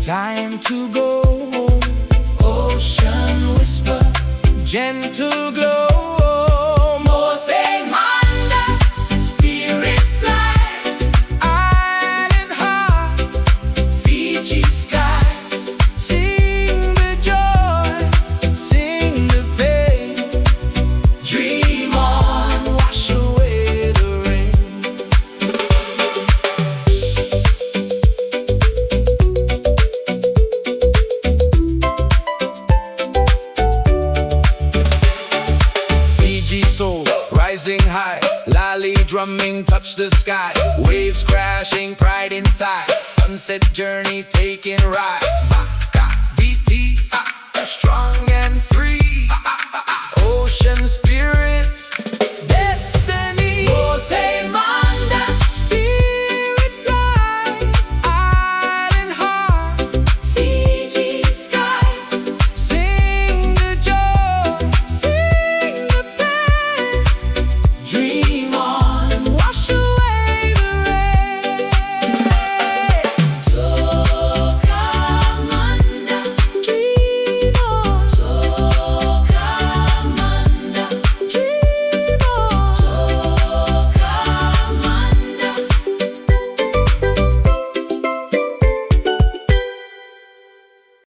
time to go home. Ocean whisper, gentle glow. Morte Manda, spirit flies. Island heart, Fiji skies. Sing the joy, sing the pain. Dream on, wash away the rain. Fiji soul, rising high. Lali drumming, touch the sky. Waves crashing, pride inside. Sunset journey taking ride. Vaka, VT, strong and free.